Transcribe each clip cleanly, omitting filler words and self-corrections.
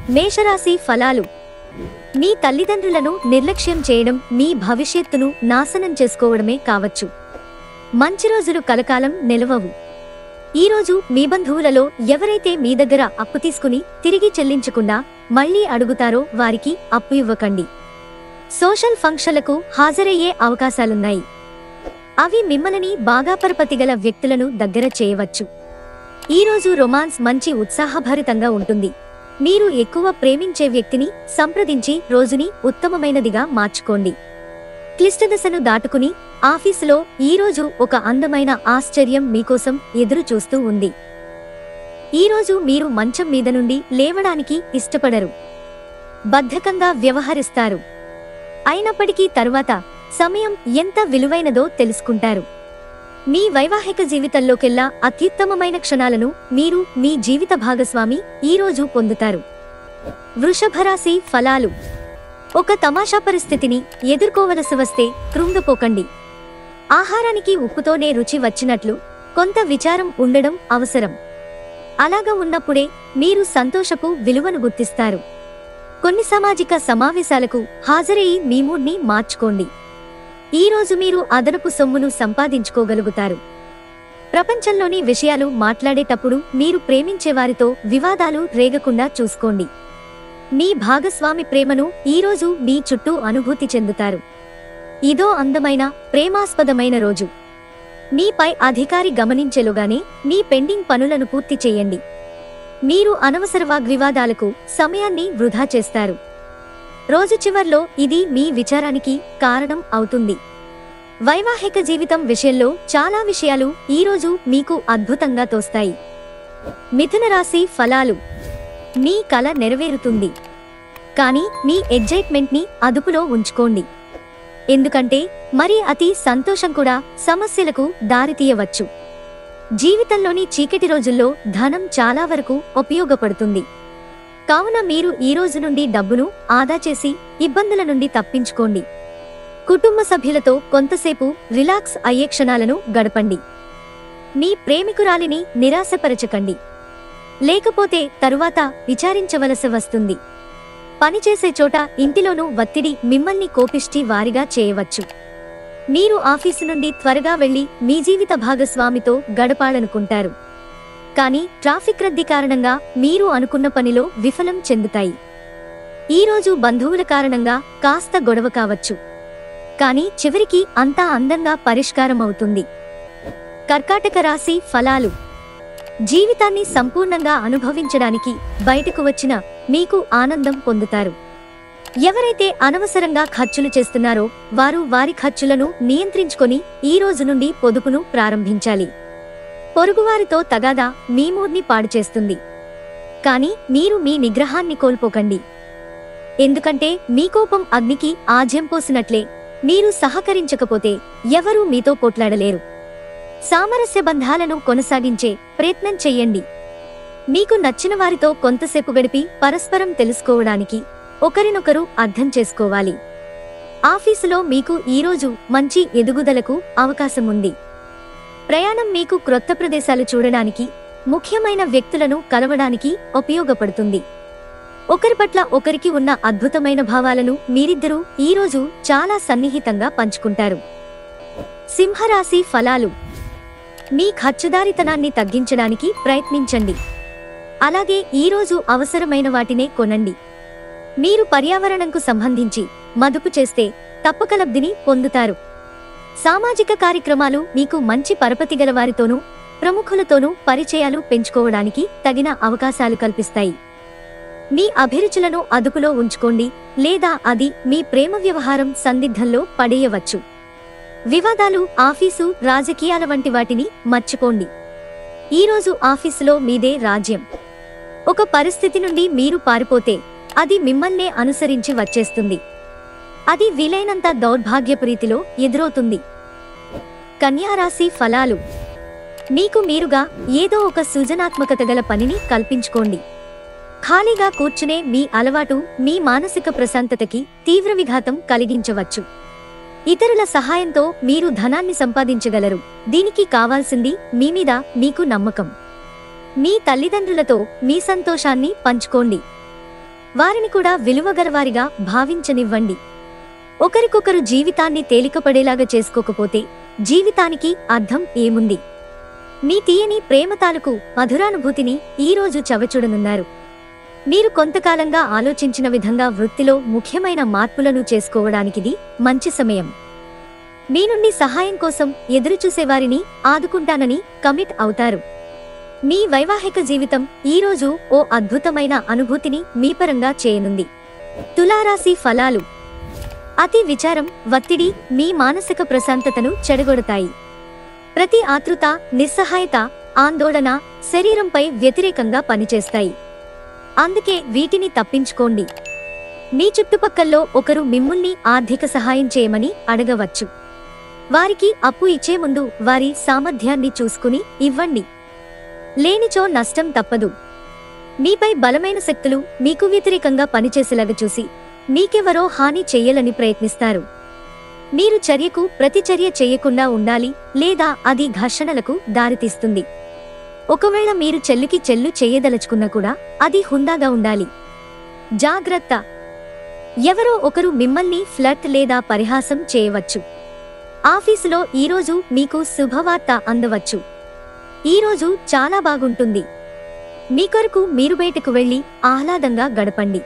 మేషరాశి ఫలాలు. మీ తల్లిదండ్రులను నిర్లక్ష్యం చేయడం మీ భవిష్యత్తును నాశనం చేసుకోవడమే కావచ్చు. మంచి రోజులు కలకాలం నిలవవు. ఈరోజు మీ బంధువులలో ఎవరైతే మీ దగ్గర అప్పు తీసుకుని తిరిగి చెల్లించకుండా మళ్లీ అడుగుతారో వారికి అప్పు ఇవ్వకండి. సోషల్ ఫంక్షన్లకు హాజరయ్యే అవకాశాలున్నాయి. అవి మిమ్మల్ని బాగా పరపతిగల వ్యక్తులను దగ్గర చేయవచ్చు. ఈరోజు రొమాన్స్ మంచి ఉత్సాహభరితంగా ఉంటుంది. మీరు ఎక్కువ ప్రేమించే వ్యక్తిని సంప్రదించి రోజుని ఉత్తమమైనదిగా మార్చుకోండి. క్లిష్టదశను దాటుకుని ఆఫీసులో ఈరోజు ఒక అందమైన ఆశ్చర్యం మీకోసం ఎదురు చూస్తూ ఉంది. ఈరోజు మీరు మంచం మీద నుండి లేవడానికి ఇష్టపడరు. బద్ధకంగా వ్యవహరిస్తారు. అయినప్పటికీ తరువాత సమయం ఎంత విలువైనదో తెలుసుకుంటారు. మీ వైవాహిక జీవితంలోకెల్లా అత్యుత్తమమైన క్షణాలను మీరు మీ జీవిత భాగస్వామి ఈరోజు పొందుతారు. వృషభరాశి ఫలాలు. ఒక తమాషా పరిస్థితిని ఎదుర్కోవలసి వస్తే కృంగిపోకండి. ఆహారానికి ఉప్పుతోనే రుచి వచ్చినట్లు కొంత విచారం ఉండడం అవసరం. అలాగా ఉన్నప్పుడే మీరు సంతోషపు విలువను గుర్తిస్తారు. కొన్ని సామాజిక సమావేశాలకు హాజరయ్యి మీ మూడ్ని మార్చుకోండి. ఈరోజు మీరు అదనపు సొమ్మును సంపాదించుకోగలుగుతారు. ప్రపంచంలోని విషయాలు మాట్లాడేటప్పుడు మీరు ప్రేమించేవారితో వివాదాలు రేగకుండా చూసుకోండి. మీ భాగస్వామి ప్రేమను ఈరోజు మీ చుట్టూ అనుభూతి చెందుతారు. ఇదో అందమైన ప్రేమాస్పదమైన రోజు. మీపై అధికారి గమనించేలోగానే మీ పెండింగ్ పనులను పూర్తి చేయండి. మీరు అనవసర వాగ్వివాదాలకు సమయాన్ని వృధా చేస్తారు. రోజు చివర్లో ఇది మీ విచారానికి కారణం అవుతుంది. వైవాహిక జీవితం విషయంలో చాలా విషయాలు ఈరోజు మీకు అద్భుతంగా తోస్తాయి. మిథున రాశి ఫలాలు. మీ కల నెరవేరుతుంది. కానీ మీ ఎగ్జైట్మెంట్ని అదుపులో ఉంచుకోండి. ఎందుకంటే మరి అతి సంతోషం కూడా సమస్యలకు దారితీయవచ్చు. జీవితంలోని చీకటి రోజుల్లో ధనం చాలా వరకు ఉపయోగపడుతుంది. కావున మీరు ఈ రోజు నుండి డబ్బును ఆదా చేసి ఇబ్బందుల నుండి తప్పించుకోండి. కుటుంబ సభ్యులతో కొంతసేపు రిలాక్స్ అయ్యే క్షణాలను గడపండి. మీ ప్రేమికురాలిని నిరాశపరచకండి. లేకపోతే తరువాత విచారించవలసి వస్తుంది. పనిచేసే చోట ఇంటిలోనూ ఒత్తిడి మిమ్మల్ని కోపిష్టి వారిగా చేయవచ్చు. మీరు ఆఫీసు నుండి త్వరగా వెళ్లి మీ జీవిత భాగస్వామితో గడపాలనుకుంటారు. కానీ ట్రాఫిక్ రద్దీ కారణంగా మీరు అనుకున్న పనిలో విఫలం చెందుతాయి. ఈరోజు బంధువుల కారణంగా కాస్త గొడవ కావచ్చు. కానీ చివరికి అంతా అందంగా పరిష్కారమవుతుంది. కర్కాటక రాశి ఫలాలు. జీవితాన్ని సంపూర్ణంగా అనుభవించడానికి బయటకు వచ్చిన మీకు ఆనందం పొందుతారు. ఎవరైతే అనవసరంగా ఖర్చులు చేస్తున్నారో వారు వారి ఖర్చులను నియంత్రించుకొని ఈ రోజు నుండి పొదుపును ప్రారంభించాలి. పొరుగువారితో తగాదా మీ మూడ్ని పాడు చేస్తుంది. కానీ మీరు మీ నిగ్రహాన్ని కోల్పోకండి. ఎందుకంటే మీ కోపం అగ్నికి ఆజ్యం పోసినట్లే. మీరు సహకరించకపోతే ఎవరూ మీతో పోట్లాడలేరు. సామరస్య బంధాలను కొనసాగించే ప్రయత్నం చెయ్యండి. మీకు నచ్చిన వారితో కొంతసేపు గడిపి పరస్పరం తెలుసుకోవడానికి ఒకరినొకరు అర్థం చేసుకోవాలి. ఆఫీసులో మీకు ఈరోజు మంచి ఎదుగుదలకు అవకాశం ఉంది. ప్రయాణం మీకు క్రొత్త ప్రదేశాలు చూడడానికి, ముఖ్యమైన వ్యక్తులను కలవడానికి ఉపయోగపడుతుంది. ఒకరి పట్ల ఒకరికి ఉన్న అద్భుతమైన భావాలను మీరిద్దరూ ఈరోజు చాలా సన్నిహితంగా పంచుకుంటారు. సింహరాశి ఫలాలు. మీ ఖర్చుదారితనాన్ని తగ్గించడానికి ప్రయత్నించండి. అలాగే ఈరోజు అవసరమైన వాటినే కొనండి. మీరు పర్యావరణంకు సంబంధించి మదుపు చేస్తే తప్పక లబ్ధిని పొందుతారు. సామాజిక కార్యక్రమాలు మీకు మంచి పరపతిగల వారితోనూ ప్రముఖులతోనూ పరిచయాలు పెంచుకోవడానికి తగిన అవకాశాలు కల్పిస్తాయి. మీ అభిరుచులను అదుపులో ఉంచుకోండి, లేదా అది మీ ప్రేమ వ్యవహారం సందిగ్ధంలో పడేయవచ్చు. వివాదాలు, ఆఫీసు, రాజకీయాల వంటి వాటిని మర్చిపోండి. ఈరోజు ఆఫీసులో మీదే రాజ్యం. ఒక పరిస్థితి నుండి మీరు పారిపోతే అది మిమ్మల్నే అనుసరించి వచ్చేస్తుంది. అది వీలైనంత దౌర్భాగ్యపు ఎదురవుతుంది. కన్యారాశి ఫలాలు. మీకు మీరుగా ఏదో ఒక సృజనాత్మకత గల పనిని కల్పించుకోండి. ఖాళీగా కూర్చునే మీ అలవాటు మీ మానసిక ప్రశాంతతకి తీవ్ర విఘాతం కలిగించవచ్చు. ఇతరుల సహాయంతో మీరు ధనాన్ని సంపాదించగలరు. దీనికి కావాల్సింది మీ మీద మీకు నమ్మకం. మీ తల్లిదండ్రులతో మీ సంతోషాన్ని పంచుకోండి. వారిని కూడా విలువగలవారిగా భావించనివ్వండి. ఒకరికొకరు జీవితాన్ని తేలికపడేలాగా చేసుకోకపోతే జీవితానికి అర్థం ఏముంది? మీ తీయని ప్రేమ తాలూకు మధురానుభూతిని ఈరోజు చవిచూడనున్నారు. మీరు కొంతకాలంగా ఆలోచించిన విధంగా వృత్తిలో ముఖ్యమైన మార్పులను చేసుకోవడానికిది మంచి సమయం. మీ నుండి సహాయం కోసం ఎదురుచూసేవారిని ఆదుకుంటానని కమిట్ అవుతారు. మీ వైవాహిక జీవితం ఈరోజు ఓ అద్భుతమైన అనుభూతిని మీపరంగా చేయనుంది. తులారాశి ఫలాలు. అతి విచారం, ఒత్తిడి మీ మానసిక ప్రశాంతతను చెడగొడతాయి. ప్రతి ఆతృత, నిస్సహాయత, ఆందోళన శరీరంపై వ్యతిరేకంగా పనిచేస్తాయి. అందుకే వీటిని తప్పించుకోండి. మీ చుట్టుపక్కల్లో ఒకరు మిమ్మల్ని ఆర్థిక సహాయం చేయమని అడగవచ్చు. వారికి అప్పు ఇచ్చే ముందు వారి సామర్థ్యాన్ని చూసుకుని ఇవ్వండి. లేనిచో నష్టం తప్పదు. మీపై బలమైన శక్తులు మీకు వ్యతిరేకంగా పనిచేసేలాగా చూసి మీకెవరో హాని చెయ్యాలని ప్రయత్నిస్తారు. మీరు చర్యకు ప్రతిచర్య చేయకుండా ఉండాలి, లేదా అది ఘర్షణలకు దారితీస్తుంది. ఒకవేళ మీరు చెల్లుకి చెల్లు చేయదలుచుకున్నా కూడా అది హుందాగా ఉండాలి. జాగ్రత్త! ఎవరో ఒకరు మిమ్మల్ని ఫ్లర్ట్ లేదా పరిహాసం చేయవచ్చు. ఆఫీసులో ఈరోజు మీకు శుభవార్త అందవచ్చు. ఈరోజు చాలా బాగుంటుంది. మీ కొరకు మీరు బయటకు వెళ్లి ఆహ్లాదంగా గడపండి.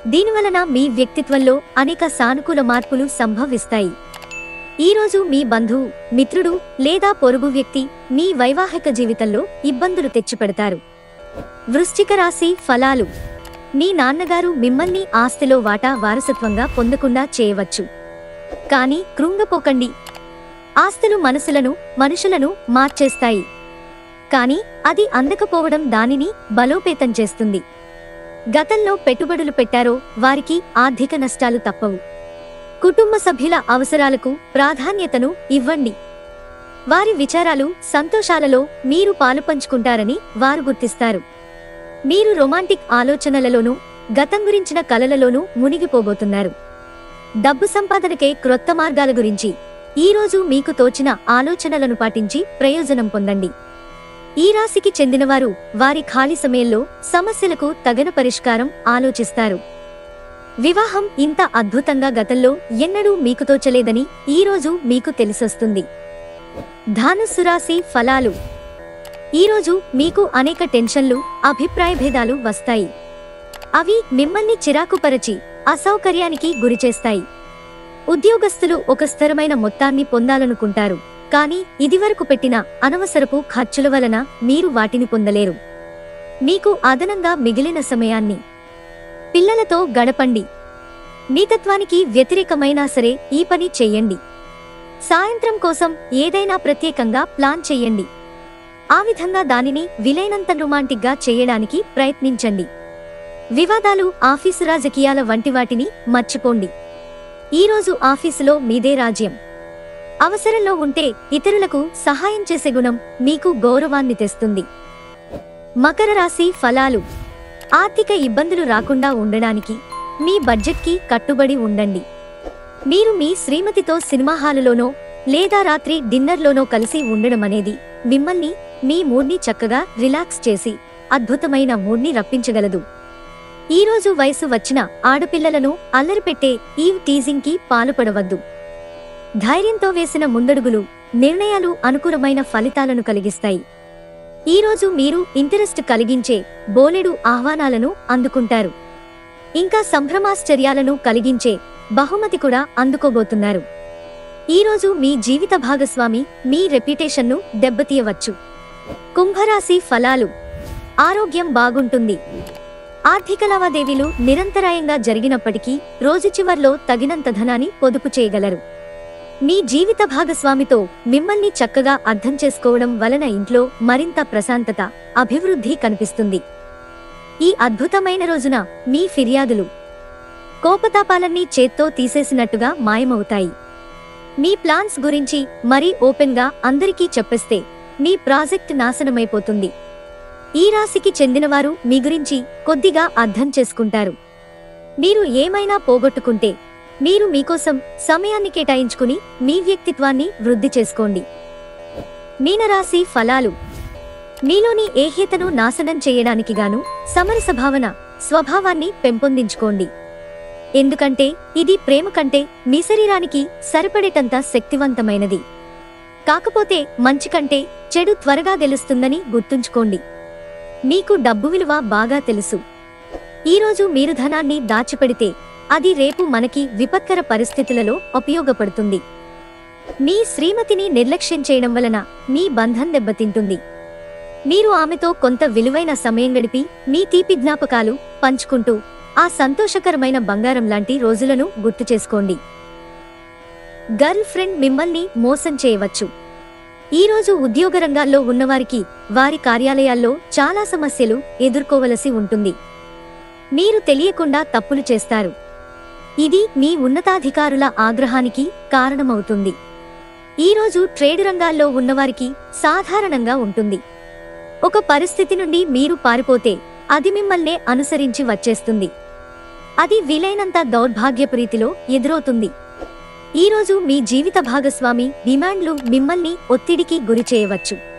దీనివలన మీ వ్యక్తిత్వంలో అనేక సానుకూల మార్పులు సంభవిస్తాయి. ఈరోజు మీ బంధువు, మిత్రుడు లేదా పొరుగు వ్యక్తి మీ వైవాహిక జీవితంలో ఇబ్బందులు తెచ్చిపెడతారు. వృశ్చిక రాశి ఫలాలు. మీ నాన్నగారు మిమ్మల్ని ఆస్తిలో వాటా వారసత్వంగా పొందకుండా చేయవచ్చు. కానీ కృంగపోకండి. ఆస్తులు మనుషులను మార్చేస్తాయి. కానీ అది అందకపోవడం దానిని బలోపేతం చేస్తుంది. గతంలో పెట్టుబడులు పెట్టారో వారికి ఆర్థిక నష్టాలు తప్పవు. కుటుంబ సభ్యుల అవసరాలకు ప్రాధాన్యతను ఇవ్వండి. వారి విచారాలు, సంతోషాలలో మీరు పాలుపంచుకుంటారని వారు గుర్తిస్తారు. మీరు రొమాంటిక్ ఆలోచనలలోనూ, గతం గురించిన కలలలోనూ మునిగిపోబోతున్నారు. డబ్బు సంపాదనకే క్రొత్త మార్గాల గురించి ఈరోజు మీకు తోచిన ఆలోచనలను పాటించి ప్రయోజనం పొందండి. ఈ రాశికి చెందినవారు వారి ఖాళీ సమయంలో సమస్యలకు తగిన పరిష్కారం ఆలోచిస్తారు. వివాహం ఇంత అద్భుతంగా గతంలో ఎన్నడూ మీకు తోచలేదని ఈరోజు మీకు తెలిసొస్తుంది. ధనుస్సు రాశి ఫలాలు. ఈరోజు మీకు అనేక టెన్షన్లు, అభిప్రాయ భేదాలు వస్తాయి. అవి మిమ్మల్ని చిరాకుపరచి అసౌకర్యానికి గురిచేస్తాయి. ఉద్యోగస్తులు ఒక స్థిరమైన మొత్తాన్ని పొందాలనుకుంటారు, కానీ ఇదివరకు పెట్టిన అనవసరపు ఖర్చుల వలన మీరు వాటిని పొందలేరు. మీకు అదనంగా మిగిలిన సమయాన్ని పిల్లలతో గడపండి. నీతత్వానికి వ్యతిరేకమైనా సరే ఈ పని చెయ్యండి. సాయంత్రం కోసం ఏదైనా ప్రత్యేకంగా ప్లాన్ చెయ్యండి. ఆ విధంగా దానిని వీలైనంత రొమాంటిక్గా చేయడానికి ప్రయత్నించండి. వివాదాలు, ఆఫీసు రాజకీయాల వంటి వాటిని మర్చిపోండి. ఈరోజు ఆఫీసులో మీదే రాజ్యం. అవసరంలో ఉంటే ఇతరులకు సహాయం చేసే గుణం మీకు గౌరవాన్ని తెస్తుంది. మకర రాశి ఫలాలు. ఆర్థిక ఇబ్బందులు రాకుండా ఉండడానికి మీ బడ్జెట్కి కట్టుబడి ఉండండి. మీరు మీ శ్రీమతితో సినిమా హాలులోనో లేదా రాత్రి డిన్నర్లోనో కలిసి ఉండడం అనేది మిమ్మల్ని, మీ మూడ్ని చక్కగా రిలాక్స్ చేసి అద్భుతమైన మూడ్ని రప్పించగలదు. ఈరోజు వయసు వచ్చిన ఆడపిల్లలను అల్లరిపెట్టే ఈవ్ టీజింగ్కి పాల్పడవద్దు. ధైర్యంతో వేసిన ముందడుగులు, నిర్ణయాలు అనుకూలమైన ఫలితాలను కలిగిస్తాయి. ఈరోజు మీరు ఇంటరెస్ట్ కలిగించే బోలెడు ఆహ్వానాలను అందుకుంటారు. ఇంకా సంభ్రమాశ్చర్యాలను కలిగించే బహుమతి కూడా అందుకోబోతున్నారు. ఈరోజు మీ జీవిత భాగస్వామి మీ రెప్యుటేషన్ను దెబ్బతీయవచ్చు. కుంభరాశి ఫలాలు. ఆరోగ్యం బాగుంటుంది. ఆర్థిక లావాదేవీలు నిరంతరాయంగా జరిగినప్పటికీ రోజు చివర్లో తగినంత ధనాన్ని పొదుపు చేయగలరు. మీ జీవిత భాగస్వామితో మిమ్మల్ని చక్కగా అర్థం చేసుకోవడం వలన ఇంట్లో మరింత ప్రశాంతత, అభివృద్ధి కనిపిస్తుంది. ఈ అద్భుతమైన రోజున మీ ఫిర్యాదులు, కోపతాపాలన్నీ చేత్తో తీసేసినట్టుగా మాయమవుతాయి. మీ ప్లాన్స్ గురించి మరీ ఓపెన్గా అందరికీ చెప్పేస్తే మీ ప్రాజెక్ట్ నాశనమైపోతుంది. ఈ రాశికి చెందినవారు మీ గురించి కొద్దిగా అర్థం చేసుకుంటారు. మీరు ఏమైనా పోగొట్టుకుంటే మీరు మీకోసం సమయాన్ని కేటాయించుకుని మీ వ్యక్తిత్వాన్ని వృద్ధి చేసుకోండి. మీనరాశి ఫలాలు. మీలోని ఏహ్యతను నాశనం చేయడానికి గాను సమరసభావన స్వభావాన్ని పెంపొందించుకోండి. ఎందుకంటే ఇది ప్రేమ కంటే మీ శరీరానికి సరిపడేటంత శక్తివంతమైనది. కాకపోతే మంచి కంటే చెడు త్వరగా గెలుస్తుందని గుర్తుంచుకోండి. మీకు డబ్బు విలువ బాగా తెలుసు. ఈరోజు మీరు ధనాన్ని దాచిపెడితే అది రేపు మనకి విపత్కర పరిస్థితులలో ఉపయోగపడుతుంది. మీ శ్రీమతిని నిర్లక్ష్యం చేయడం వలన మీ బంధం దెబ్బతింటుంది. మీరు ఆమెతో కొంత విలువైన సమయం గడిపి మీ తీపి జ్ఞాపకాలు పంచుకుంటూ ఆ సంతోషకరమైన బంగారం లాంటి రోజులను గుర్తు చేసుకోండి. గర్ల్ ఫ్రెండ్ మిమ్మల్ని మోసం చేయవచ్చు. ఈరోజు ఉద్యోగ రంగాల్లో ఉన్నవారికి వారి కార్యాలయాల్లో చాలా సమస్యలు ఎదుర్కోవలసి ఉంటుంది. మీరు తెలియకుండా తప్పులు చేస్తారు. ఇది మీ ఉన్నతాధికారుల ఆగ్రహానికి కారణమవుతుంది. ఈరోజు ట్రేడ్ రంగాల్లో ఉన్నవారికి సాధారణంగా ఉంటుంది. ఒక పరిస్థితి నుండి మీరు పారిపోతే అది మిమ్మల్నే అనుసరించి వచ్చేస్తుంది. అది వీలైనంత దౌర్భాగ్యపు రీతిలో ఎదురవుతుంది. ఈరోజు మీ జీవిత భాగస్వామి డిమాండ్లు మిమ్మల్ని ఒత్తిడికి గురి చేయవచ్చు.